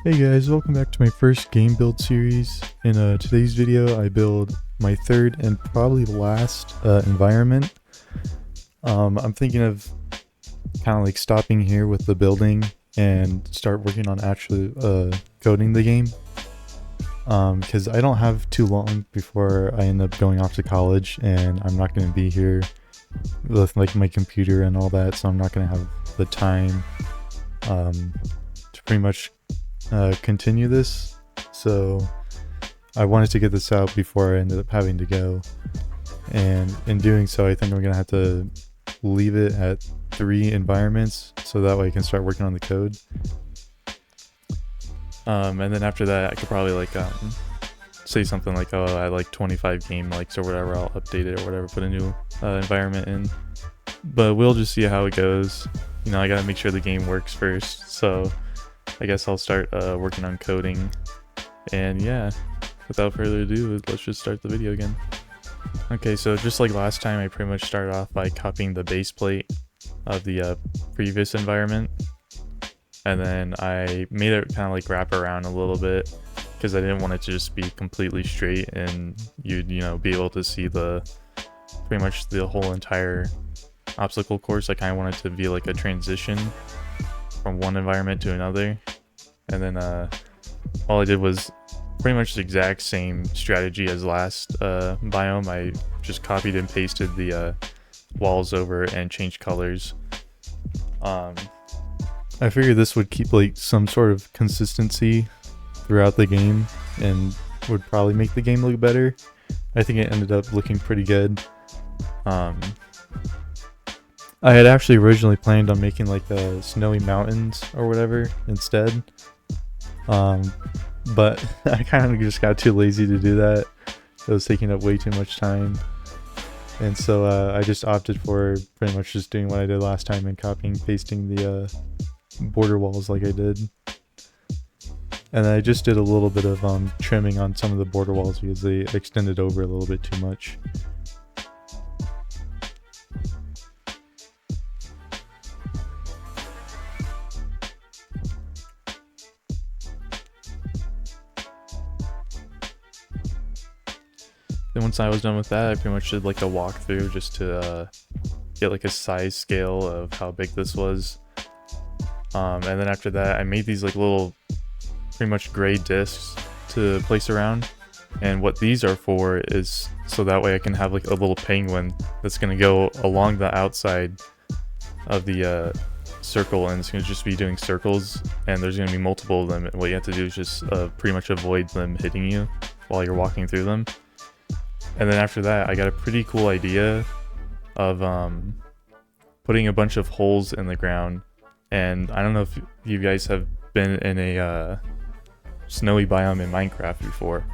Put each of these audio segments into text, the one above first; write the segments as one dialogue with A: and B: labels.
A: Hey guys, welcome back to my first game build series. In today's video, I build my third and probably last environment. I'm thinking of kind of like stopping here with the building and start working on actually coding the game. Because I don't have too long before I end up going off to college, and I'm not going to be here with like my computer and all that, so I'm not going to have the time to pretty much continue this. So I wanted to get this out before I ended up having to go, and in doing so I think I'm gonna have to leave it at 3 environments so that way I can start working on the code. And then after that I could probably like say something like, oh, I like 25 game likes or whatever, I'll update it or whatever, put a new environment in. But we'll just see how it goes. You know, I gotta make sure the game works first, so I guess I'll start working on coding. And yeah, without further ado, let's just start the video again. Okay, so just like last time, I pretty much started off by copying the base plate of the previous environment, and then I made it kind of like wrap around a little bit because I didn't want it to just be completely straight and you'd, you know, be able to see the pretty much the whole entire obstacle course. I kind of wanted to be like a transition from one environment to another. And then all I did was pretty much the exact same strategy as last biome. I just copied and pasted the walls over and changed colors. I figured this would keep like some sort of consistency throughout the game and would probably make the game look better. I think it ended up looking pretty good. I had actually originally planned on making like snowy mountains or whatever instead, but I kind of just got too lazy to do that. It was taking up way too much time, and so I just opted for pretty much just doing what I did last time and copying and pasting the border walls like I did. And I just did a little bit of trimming on some of the border walls because they extended over a little bit too much. Then once I was done with that, I pretty much did like a walkthrough just to get like a size scale of how big this was. And then after that, I made these like little pretty much gray discs to place around. And what these are for is so that way I can have like a little penguin that's going to go along the outside of the circle, and it's going to just be doing circles, and there's going to be multiple of them. And what you have to do is just pretty much avoid them hitting you while you're walking through them. And then after that, I got a pretty cool idea of putting a bunch of holes in the ground. And I don't know if you guys have been in a snowy biome in Minecraft before,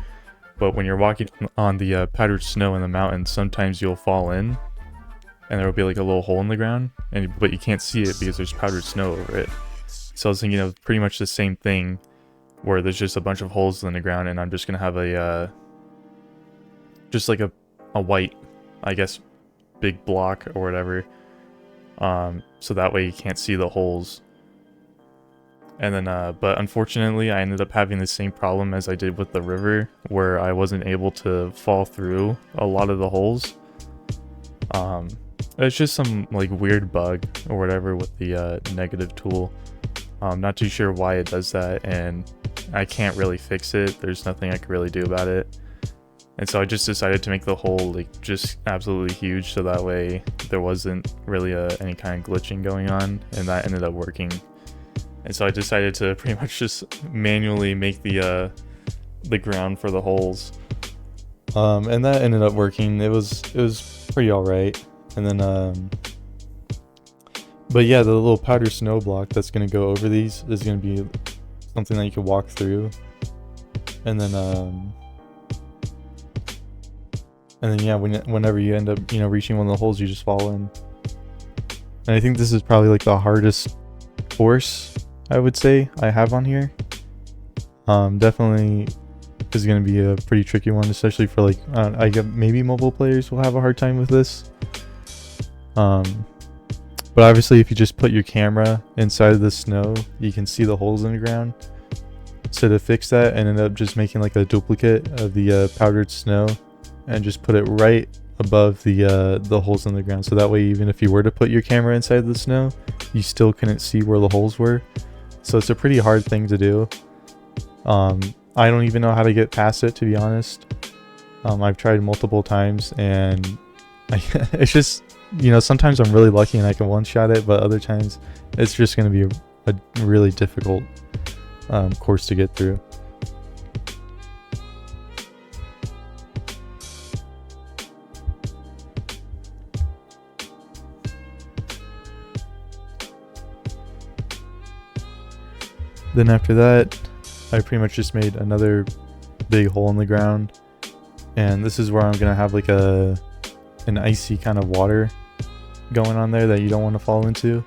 A: but when you're walking on the powdered snow in the mountains, sometimes you'll fall in and there will be like a little hole in the ground, but you can't see it because there's powdered snow over it. So I was thinking of pretty much the same thing where there's just a bunch of holes in the ground, and I'm just gonna have a just like a white, I guess, big block or whatever, so that way you can't see the holes. And then but unfortunately I ended up having the same problem as I did with the river, where I wasn't able to fall through a lot of the holes. It's just some like weird bug or whatever with the negative tool. I'm not too sure why it does that, and I can't really fix it. There's nothing I can really do about it. And so I just decided to make the hole like just absolutely huge, so that way there wasn't really any kind of glitching going on, and that ended up working. And so I decided to pretty much just manually make the ground for the holes, and that ended up working. It was pretty alright. And then but yeah, the little powder snow block that's gonna go over these is gonna be something that you can walk through, and then yeah, whenever you end up, you know, reaching one of the holes, you just fall in. And I think this is probably like the hardest course, I would say, I have on here. Definitely is going to be a pretty tricky one, especially for like, I get maybe mobile players will have a hard time with this. But obviously if you just put your camera inside of the snow, you can see the holes in the ground. So to fix that, I ended up just making like a duplicate of the powdered snow and just put it right above the holes in the ground. So that way, even if you were to put your camera inside the snow, you still couldn't see where the holes were. So it's a pretty hard thing to do. I don't even know how to get past it, to be honest. I've tried multiple times, and it's just, you know, sometimes I'm really lucky and I can one-shot it, but other times it's just going to be a really difficult course to get through. Then after that, I pretty much just made another big hole in the ground, and this is where I'm gonna have like an icy kind of water going on there that you don't want to fall into.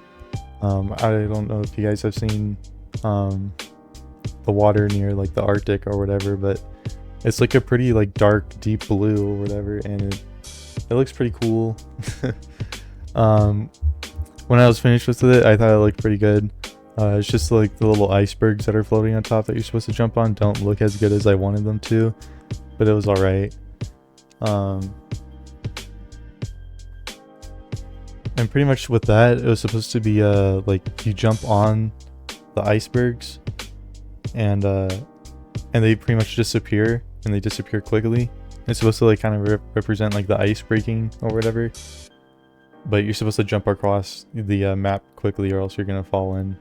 A: I don't know if you guys have seen the water near like the Arctic or whatever, but it's like a pretty like dark deep blue or whatever, and it looks pretty cool. When I was finished with it, I thought it looked pretty good. It's just like the little icebergs that are floating on top that you're supposed to jump on don't look as good as I wanted them to, but it was alright. And pretty much with that, it was supposed to be like you jump on the icebergs and they pretty much disappear, and they disappear quickly. It's supposed to like kind of represent like the ice breaking or whatever, but you're supposed to jump across the map quickly or else you're gonna fall in.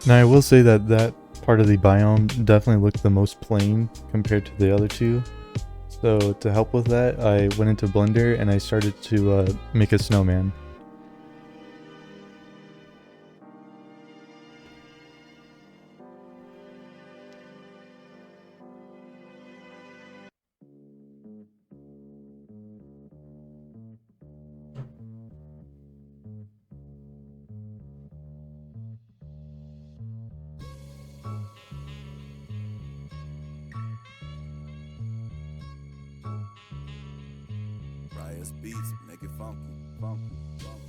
A: Now I will say that that part of the biome definitely looked the most plain compared to the other two. So to help with that, I went into Blender and I started to make a snowman.
B: Beats, make it funky, funky, funky.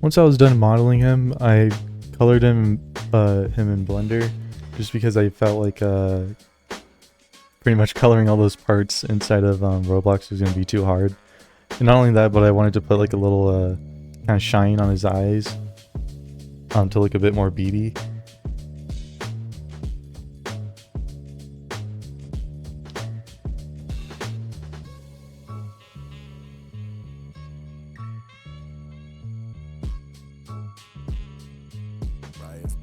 A: Once I was done modeling him, I colored him in Blender, just because I felt like pretty much coloring all those parts inside of Roblox was going to be too hard. And not only that, but I wanted to put like a little kind of shine on his eyes to look a bit more beady.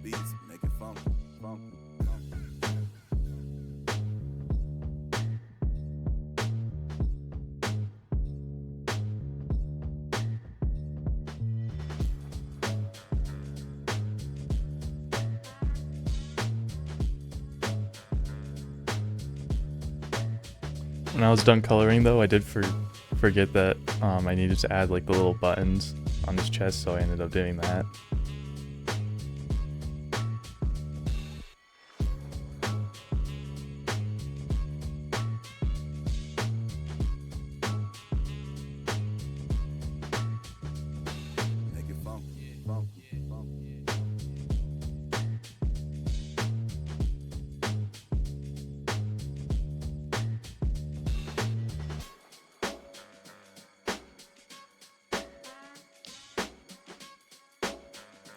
B: Beats, make it funky, funky, funky.
A: When I was done coloring though, I did forget that I needed to add like the little buttons on his chest, so I ended up doing that.
B: Make it funky, funky, funky.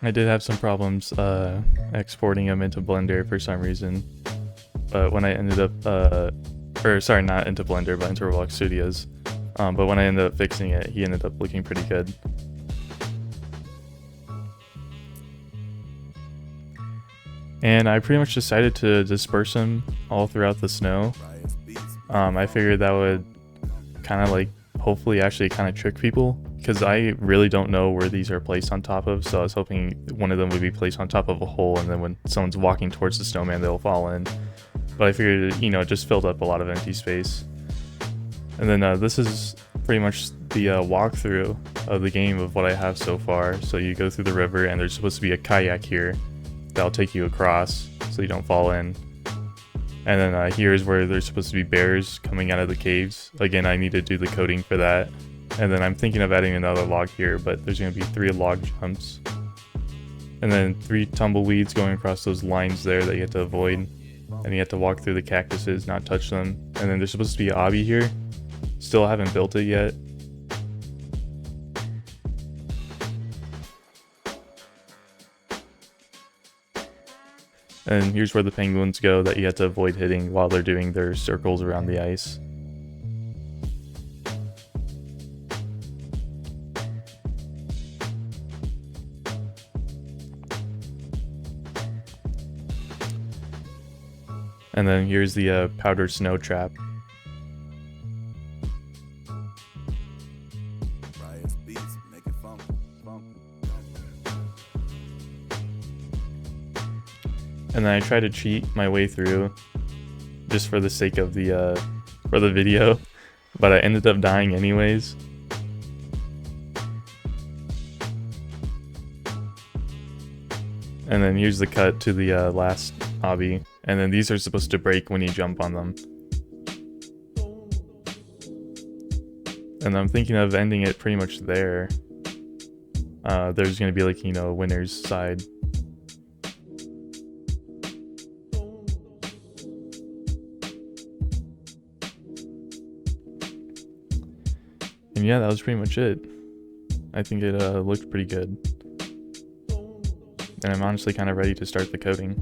A: I did have some problems exporting them into Blender for some reason, but when I ended up, or sorry, not into Blender, but into Roblox Studios. But when I ended up fixing it, he ended up looking pretty good. And I pretty much decided to disperse them all throughout the snow. I figured that would kind of like hopefully actually kind of trick people, because I really don't know where these are placed on top of, so I was hoping one of them would be placed on top of a hole, and then when someone's walking towards the snowman, they'll fall in. But I figured, you know, it just filled up a lot of empty space. And then this is pretty much the walkthrough of the game of what I have so far. So you go through the river, and there's supposed to be a kayak here that'll take you across so you don't fall in. And then here's where there's supposed to be bears coming out of the caves. Again, I need to do the coding for that. And then I'm thinking of adding another log here, but there's going to be 3 log jumps. And then 3 tumbleweeds going across those lines there that you have to avoid. And you have to walk through the cactuses, not touch them. And then there's supposed to be an obby here. Still haven't built it yet. And here's where the penguins go that you have to avoid hitting while they're doing their circles around the ice. And then here's the powdered snow trap.
B: Make it funky, funky.
A: And then I try to cheat my way through just for the sake of the for the video, but I ended up dying anyways. And then here's the cut to the last obby, and then these are supposed to break when you jump on them. And I'm thinking of ending it pretty much there. There's gonna be like, you know, a winner's side. And yeah, that was pretty much it. I think it looked pretty good. And I'm honestly kind of ready to start the coding.